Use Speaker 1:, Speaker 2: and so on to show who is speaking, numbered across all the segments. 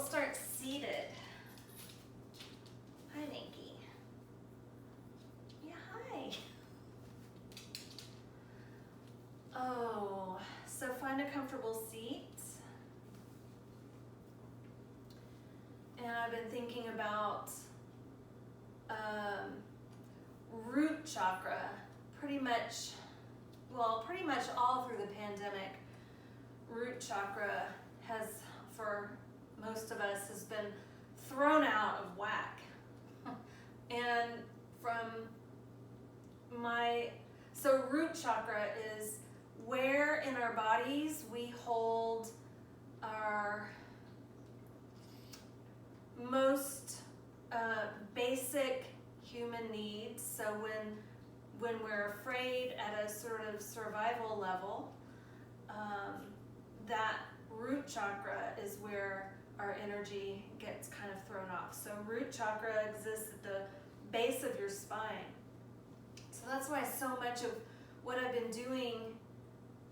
Speaker 1: start seated. Hi, Nikki. Yeah, hi. Oh, so find a comfortable seat. And I've been thinking about root chakra pretty much all through the pandemic. Root chakra has, for most of us, has been thrown out of whack. And so root chakra is where in our bodies we hold our most basic human needs. So when we're afraid at a sort of survival level, that root chakra is where our energy gets kind of thrown off. So root chakra exists at the base of your spine. So that's why so much of what I've been doing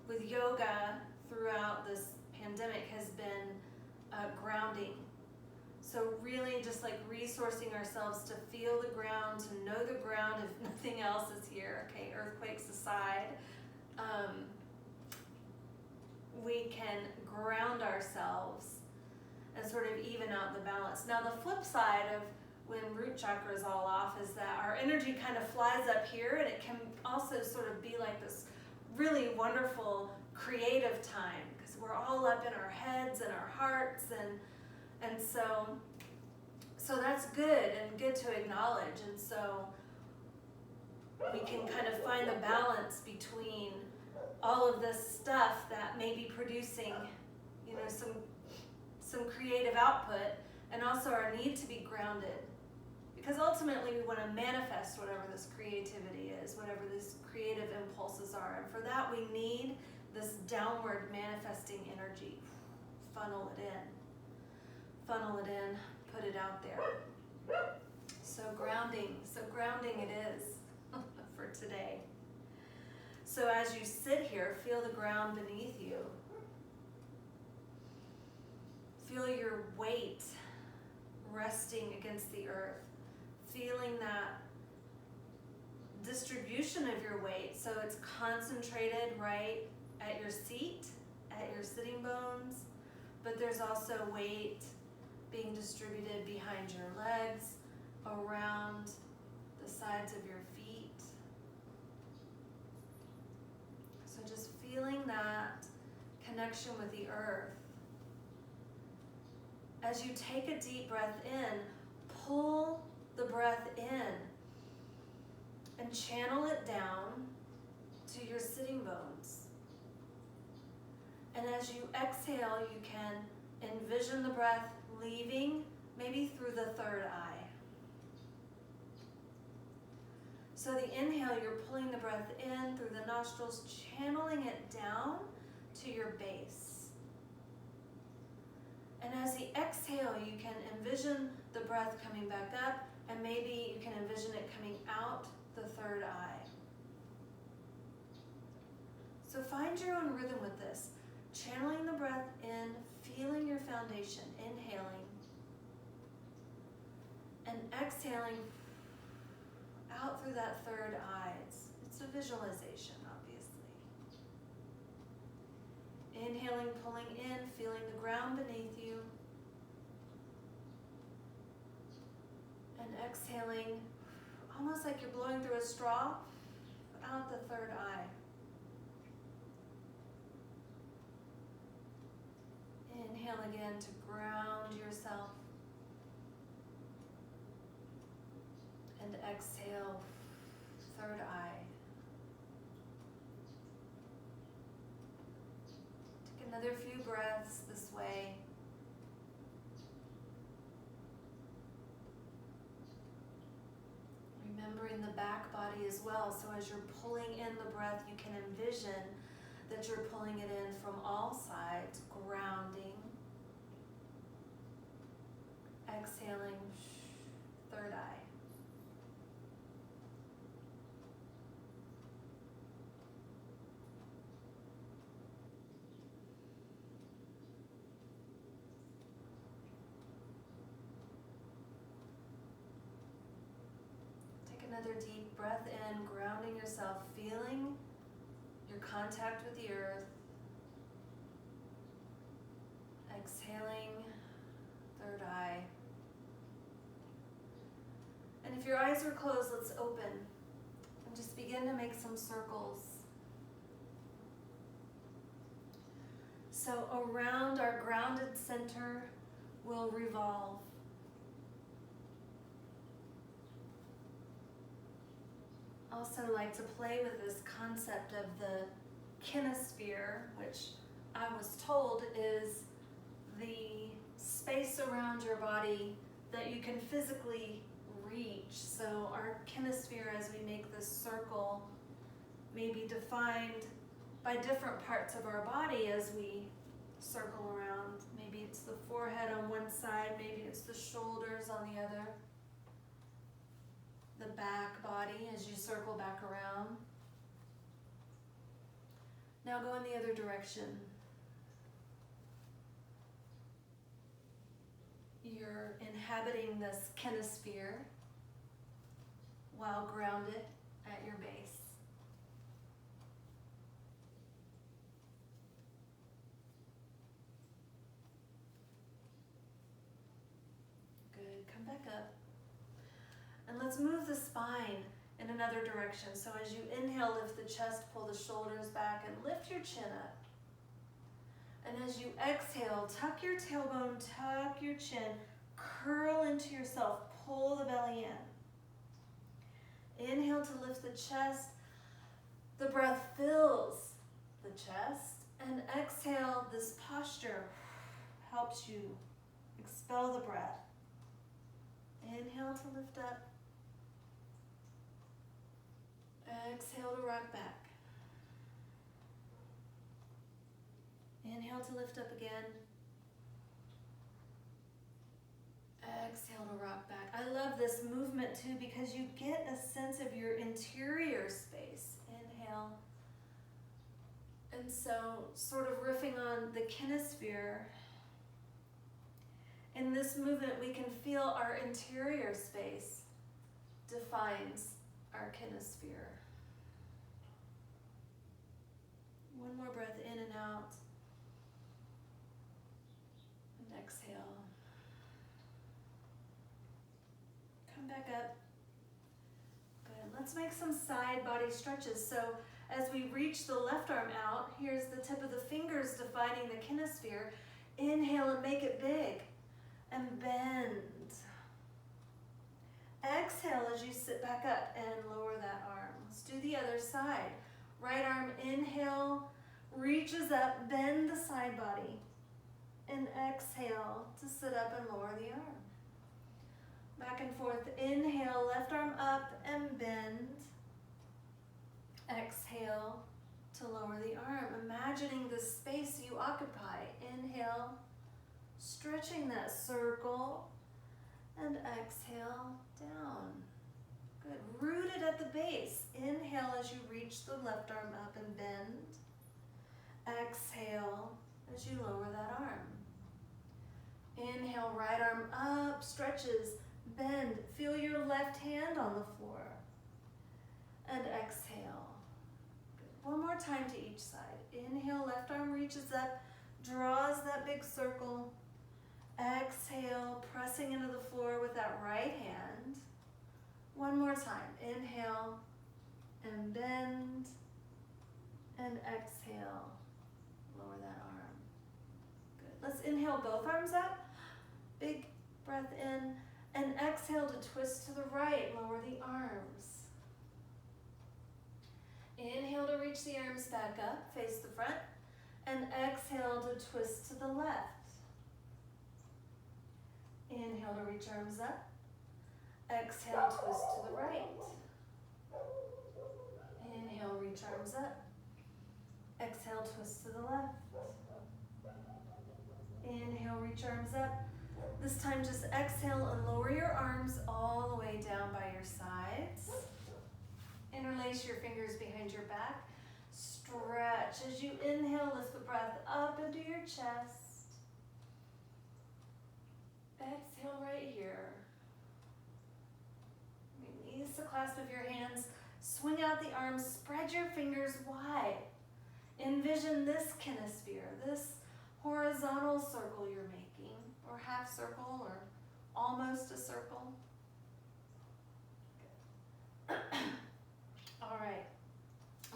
Speaker 1: with yoga throughout this pandemic has been grounding. So really just like resourcing ourselves to feel the ground, to know the ground if nothing else is here. Okay, earthquakes aside, we can ground ourselves and sort of even out the balance. Now the flip side of when root chakra is all off is that our energy kind of flies up here, and it can also sort of be like this really wonderful creative time because we're all up in our heads and our hearts, and so that's good and good to acknowledge. And so we can kind of find the balance between all of this stuff that may be producing, some creative output, and also our need to be grounded. Because ultimately we want to manifest whatever this creativity is, whatever these creative impulses are. And for that we need this downward manifesting energy. Funnel it in, put it out there. So grounding it is for today. So as you sit here, feel the ground beneath you. Feel your weight resting against the earth. Feeling that distribution of your weight. So it's concentrated right at your seat, at your sitting bones, but there's also weight being distributed behind your legs, around the sides of your feet. So just feeling that connection with the earth. As you take a deep breath in, pull the breath in and channel it down to your sitting bones. And as you exhale, you can envision the breath leaving maybe through the third eye. So the inhale, you're pulling the breath in through the nostrils, channeling it down to your base. And as the exhale, you can envision the breath coming back up, and maybe you can envision it coming out the third eye. So find your own rhythm with this. Channeling the breath in, feeling your foundation, inhaling, and exhaling out through that third eye. It's a visualization, obviously. Inhaling, pulling in, feeling the ground beneath you. And exhaling, almost like you're blowing through a straw, out the third eye. Inhale again to ground yourself. And exhale, third eye. Take another few breaths this way. Remembering the back body as well. So as you're pulling in the breath, you can envision that you're pulling it in from all sides, grounding. Exhaling, third eye. another deep breath in, grounding yourself, feeling your contact with the earth. Exhaling, third eye. And if your eyes are closed, let's open and just begin to make some circles. So around our grounded center, we'll revolve. Also like to play with this concept of the kinesphere, which I was told is the space around your body that you can physically reach. So our kinesphere, as we make this circle, may be defined by different parts of our body as we circle around. Maybe it's the forehead on one side, maybe it's the shoulders on the other. The back body as you circle back around. Now go in the other direction. You're inhabiting this kinesphere while grounded at your base. Good, come back up. And let's move the spine in another direction. So as you inhale, lift the chest, pull the shoulders back, and lift your chin up. And as you exhale, tuck your tailbone, tuck your chin, curl into yourself, pull the belly in. Inhale to lift the chest. The breath fills the chest. And exhale, this posture helps you expel the breath. Inhale to lift up. Exhale to rock back. Inhale to lift up again. Exhale to rock back. I love this movement too because you get a sense of your interior space. Inhale. And so, sort of riffing on the kinesphere, in this movement we can feel our interior space defines our kinesphere. One more breath in and out. And exhale. Come back up. Good. Let's make some side body stretches. So as we reach the left arm out, here's the tip of the fingers defining the kinesphere. Inhale and make it big. And bend. Exhale as you sit back up and lower that arm. Let's do the other side. Right arm, inhale, reaches up, bend the side body. And exhale to sit up and lower the arm. Back and forth, inhale, left arm up and bend. Exhale to lower the arm. Imagining the space you occupy. Inhale, stretching that circle. And exhale, down. Good. Rooted at the base. Inhale as you reach the left arm up and bend. Exhale as you lower that arm. Inhale, right arm up, stretches, bend. Feel your left hand on the floor. And exhale. Good. One more time to each side. Inhale, left arm reaches up, draws that big circle. Exhale, pressing into the floor with that right hand. One more time. Inhale and bend. And exhale. Lower that arm. Good. Let's inhale both arms up. Big breath in. And exhale to twist to the right. Lower the arms. Inhale to reach the arms back up. Face the front. And exhale to twist to the left. Inhale to reach arms up. Exhale, twist to the right. Inhale, reach arms up. Exhale, twist to the left. Inhale, reach arms up. This time just exhale and lower your arms all the way down by your sides. Interlace your fingers behind your back. Stretch. As you inhale, lift the breath up into your chest. Exhale right here. Release the clasp of your hands. Swing out the arms, spread your fingers wide. Envision this kinesphere, this horizontal circle you're making, or half circle, or almost a circle. Good. All right,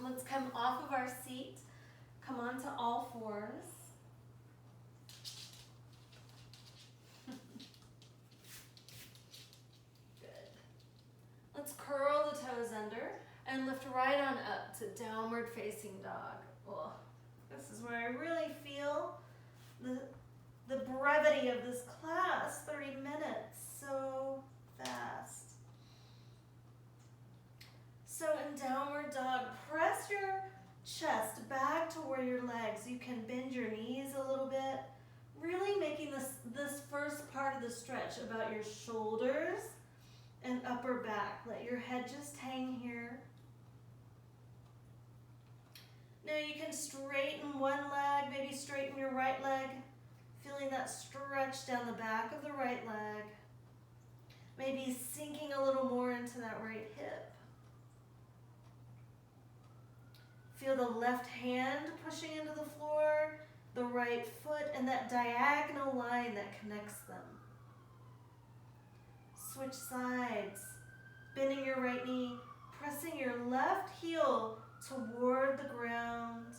Speaker 1: let's come off of our seat, come onto all fours. Let's curl the toes under and lift right on up to downward facing dog. Oh, this is where I really feel the brevity of this class. 30 minutes, so fast. So in downward dog, press your chest back toward your legs. You can bend your knees a little bit, really making this first part of the stretch about your shoulders and upper back. Let your head just hang here. Now you can straighten one leg, maybe straighten your right leg, feeling that stretch down the back of the right leg. Maybe sinking a little more into that right hip. Feel the left hand pushing into the floor, the right foot, and that diagonal line that connects them. Switch sides, bending your right knee, pressing your left heel toward the ground,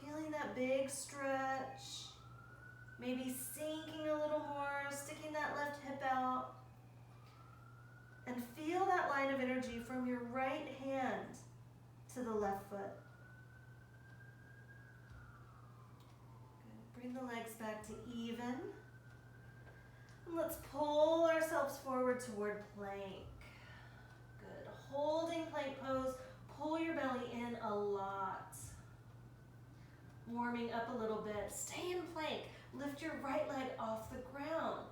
Speaker 1: feeling that big stretch, maybe sinking a little more, sticking that left hip out, and feel that line of energy from your right hand to the left foot. Good. Bring the legs back to even. Let's pull ourselves forward toward plank. Good. Holding plank pose, pull your belly in a lot. Warming up a little bit. Stay in plank. Lift your right leg off the ground.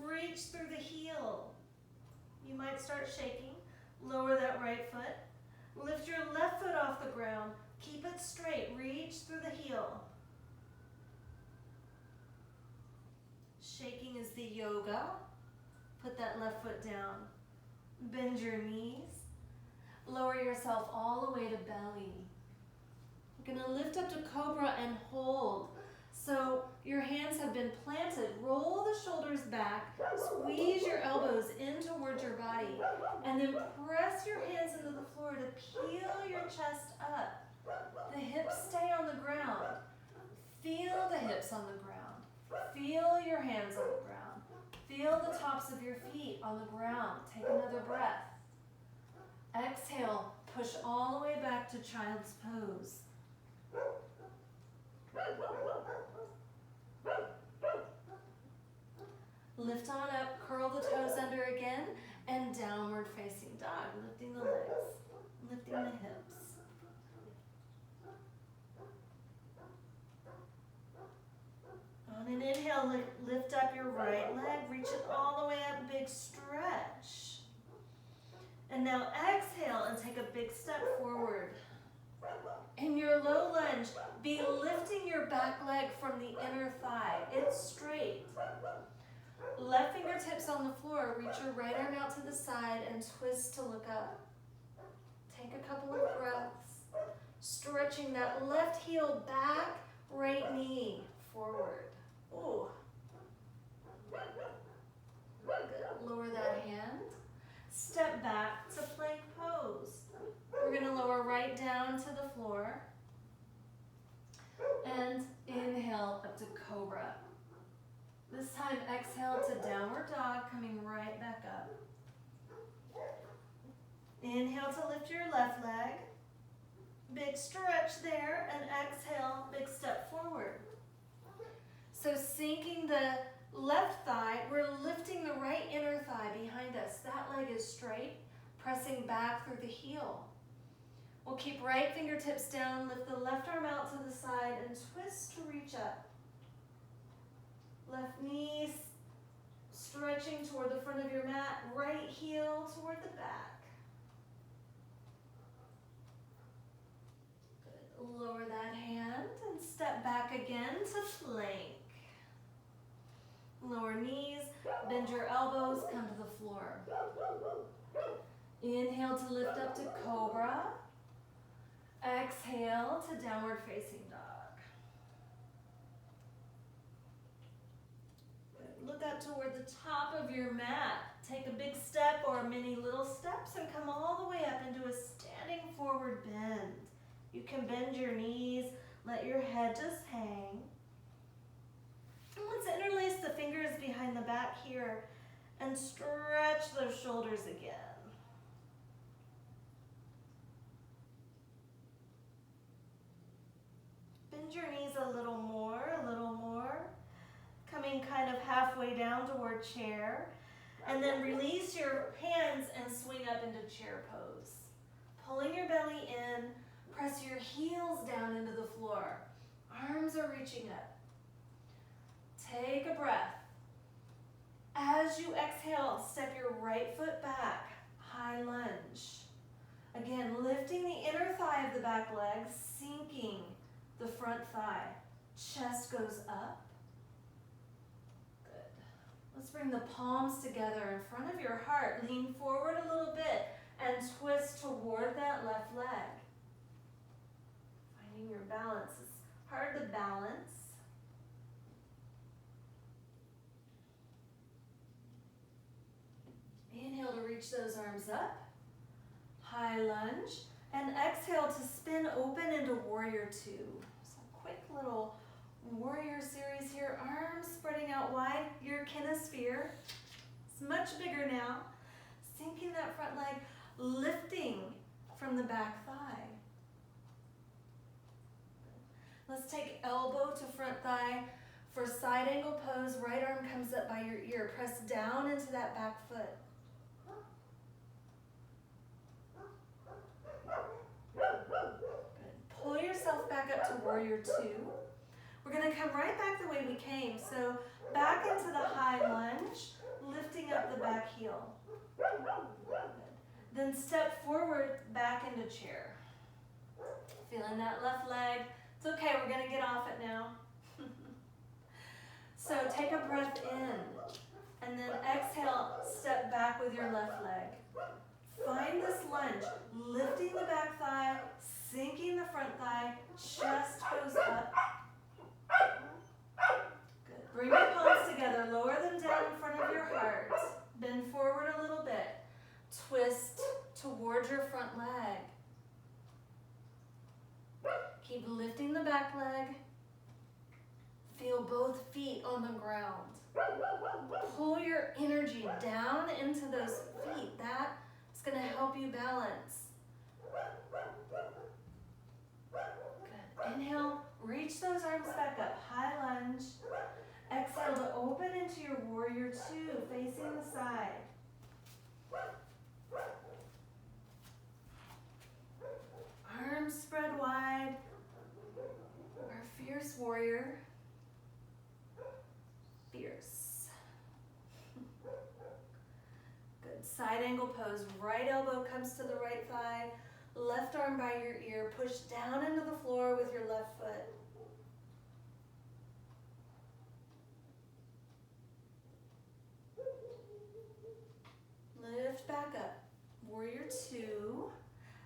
Speaker 1: Reach through the heel. You might start shaking. Lower that right foot. Lift your left foot off the ground. Keep it straight. Reach through the heel. Shaking is the yoga. Put that left foot down. Bend your knees. Lower yourself all the way to belly. You're going to lift up to cobra and hold. So your hands have been planted. Roll the shoulders back. Squeeze your elbows in towards your body. And then press your hands into the floor to peel your chest up. The hips stay on the ground. Feel the hips on the ground. Feel your hands on the ground. Feel the tops of your feet on the ground. Take another breath. Exhale, push all the way back to child's pose. Lift on up, curl the toes under again, and downward facing dog, lifting the legs, lifting the hips. On an inhale, lift up your right leg, reach it all the way up, big stretch. And now exhale and take a big step forward. In your low lunge, be lifting your back leg from the inner thigh. It's straight. Left fingertips on the floor, reach your right arm out to the side and twist to look up. Take a couple of breaths. Stretching that left heel back, right knee forward. Ooh. Good. Lower that hand. Step back to plank pose. We're going to lower right down to the floor. And inhale up to cobra. This time exhale to downward dog, coming right back up. Inhale to lift your left leg. Big stretch there, and exhale, big step forward. So sinking the left thigh, we're lifting the right inner thigh behind us. That leg is straight, pressing back through the heel. We'll keep right fingertips down, lift the left arm out to the side, and twist to reach up. Left knee stretching toward the front of your mat, right heel toward the back. Good. Lower that hand and step back again to plank. Lower knees, bend your elbows, come to the floor. Inhale to lift up to cobra. Exhale to downward facing dog. Good. Look up toward the top of your mat. Take a big step or many little steps and come all the way up into a standing forward bend. You can bend your knees, let your head just hang. And let's interlace the fingers behind the back here and stretch those shoulders again. Bend your knees a little more, coming kind of halfway down toward chair. And then release your hands and swing up into chair pose. Pulling your belly in, press your heels down into the floor. Arms are reaching up. Take a breath. As you exhale, step your right foot back, high lunge. Again, lifting the inner thigh of the back leg, sinking the front thigh. Chest goes up. Let's bring the palms together in front of your heart. Lean forward a little bit and twist toward that left leg. Finding your balance. It's hard to balance. Inhale to reach those arms up. High lunge. And exhale to spin open into warrior two. So quick little warrior series here, arms spreading out wide, your kinesphere. It's much bigger now. Sinking that front leg, lifting from the back thigh. Let's take elbow to front thigh for side angle pose. Right arm comes up by your ear. Press down into that back foot. Good. Pull yourself back up to warrior two. We're going to come right back the way we came. So back into the high lunge, lifting up the back heel. Then step forward back into chair. Feeling that left leg. It's okay, we're going to get off it now. So take a breath in and then exhale, step back with your left leg. Find this lunge, lifting the back thigh, sinking the front thigh, chest goes up. Good. Bring your palms together, lower them down in front of your heart. Bend forward a little bit. Twist towards your front leg. Keep lifting the back leg. Feel both feet on the ground. Pull your energy down into those feet. That's going to help you balance. Good. Inhale, reach those arms back up. High lunge. Exhale to open into your warrior two, facing the side. Arms spread wide. Our fierce warrior. Fierce. Good. Side angle pose. Right elbow comes to the right thigh. Left arm by your ear. Push down into the floor with your left foot. Lift back up. Warrior two.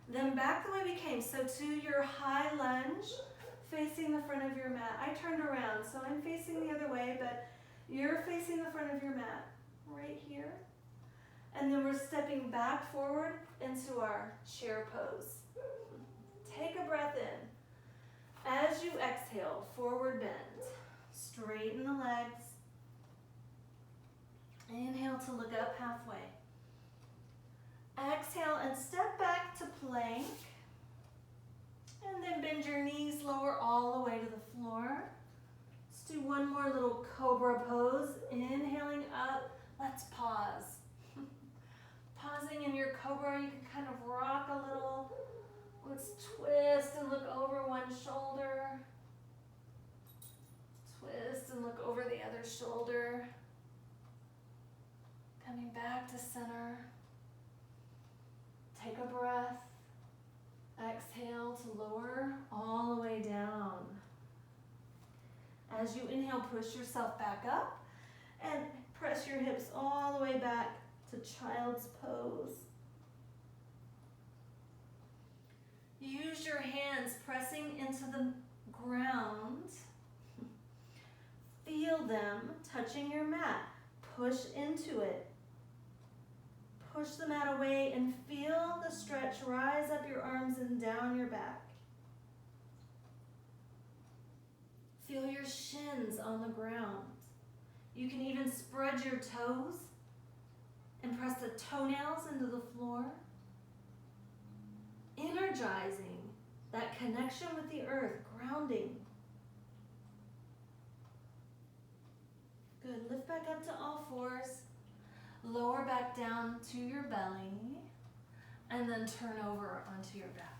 Speaker 1: Then back the way we came. So to your high lunge, facing the front of your mat. I turned around, so I'm facing the other way, but you're facing the front of your mat. Right here. And then we're stepping back forward into our chair pose. Take a breath in. As you exhale, forward bend. Straighten the legs. Inhale to look up halfway. Exhale and step back to plank. And then bend your knees, lower all the way to the floor. Let's do one more little cobra pose. Inhaling up. Let's pause. Pausing in your cobra, you can kind of rock a little. Let's twist and look over one shoulder. Twist and look over the other shoulder. Coming back to center. Take a breath. Exhale to lower all the way down. As you inhale, push yourself back up
Speaker 2: And press your hips all the way back to child's pose. Use your hands pressing into the ground. Feel them touching your mat. Push into it. Push the mat away and feel the stretch rise up your arms and down your back. Feel your shins on the ground. You can even spread your toes and press the toenails into the floor. Energizing that connection with the earth, grounding. Good, lift back up to all fours. Lower back down to your belly, and then turn over onto your back.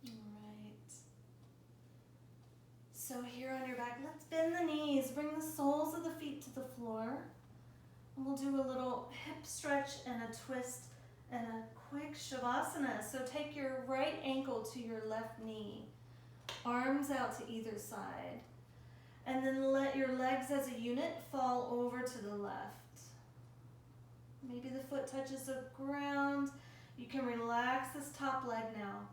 Speaker 2: All right. So here on your back, let's bend the knees. Bring the soles of the feet to the floor. And we'll do a little hip stretch and a twist and a quick Savasana. So take your right ankle to your left knee, arms out to either side, and then let your legs as a unit fall over to the left. Maybe the foot touches the ground. You can relax this top leg now.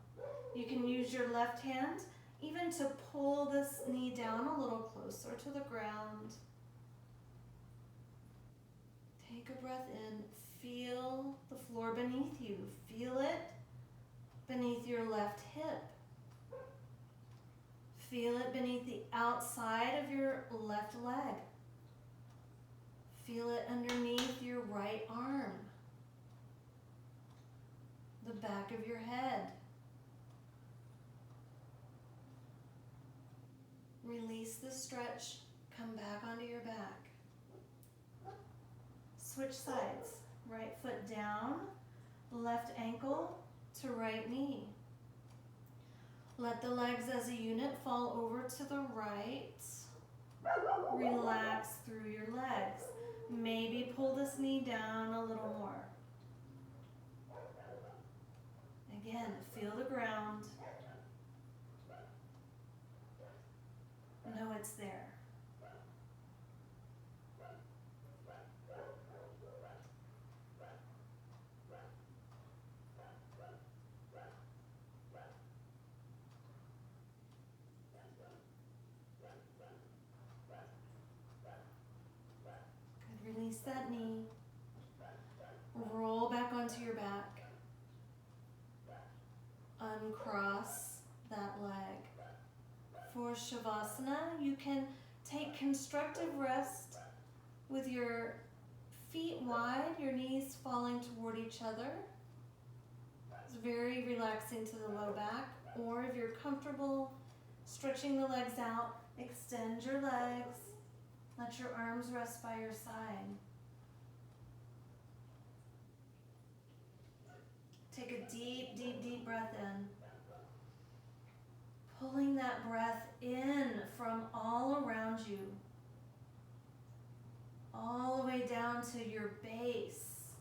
Speaker 2: You can use your left hand even to pull this knee down a little closer to the ground. Take a breath in. Feel the floor beneath you. Feel it beneath your left hip. Feel it beneath the outside of your left leg. Feel it underneath your right arm. The back of your head. Release the stretch. Come back onto your back. Switch sides. Right foot down, left ankle to right knee. Let the legs as a unit fall over to the right. Relax through your legs. Maybe pull this knee down a little more. Again, feel the ground. Know it's there. Release that knee. Roll back onto your back. Uncross that leg. For Savasana, you can take constructive rest with your feet wide, your knees falling toward each other. It's very relaxing to the low back. Or if you're comfortable stretching the legs out, extend your legs. Let your arms rest by your side. Take a deep, deep, deep breath in. Pulling that breath in from all around you. All the way down to your base.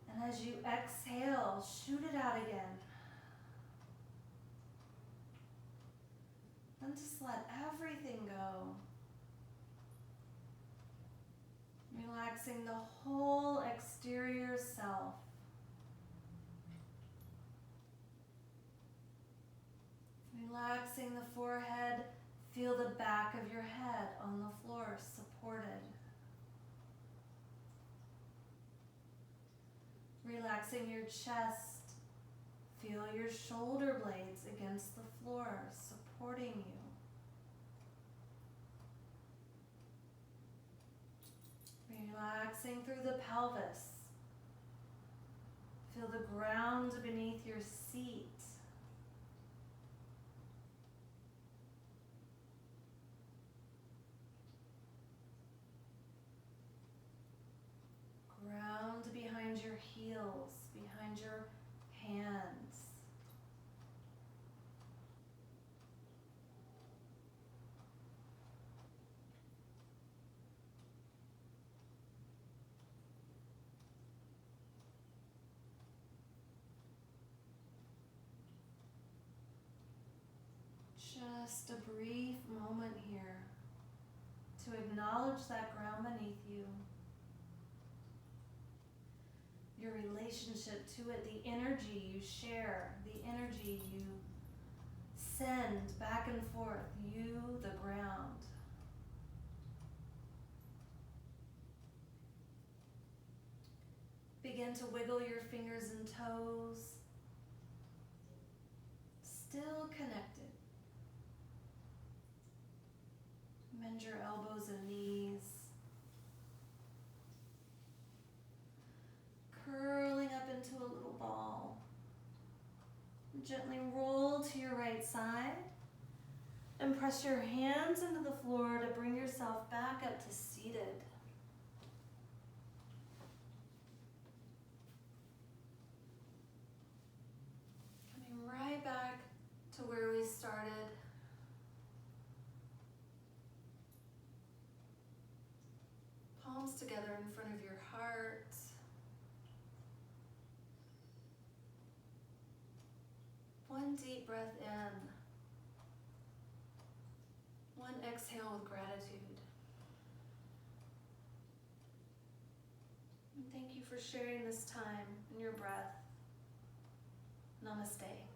Speaker 2: And as you exhale, shoot it out again. Then just let everything go. Relaxing the whole exterior self. Relaxing the forehead, feel the back of your head on the floor, supported. Relaxing your chest, feel your shoulder blades against the floor, supporting you. Relaxing through the pelvis. Feel the ground beneath your seat. Ground behind your heels, behind your hands. Just a brief moment here to acknowledge that ground beneath you, your relationship to it, the energy you share, the energy you send back and forth, you, the ground. Begin to wiggle your fingers and toes, still connected. Bend your elbows and knees, curling up into a little ball. Gently roll to your right side and press your hands into the floor to bring yourself back up to seated. Coming right back to where we started. Palms together in front of your heart. One deep breath in. One exhale with gratitude. And thank you for sharing this time in your breath. Namaste.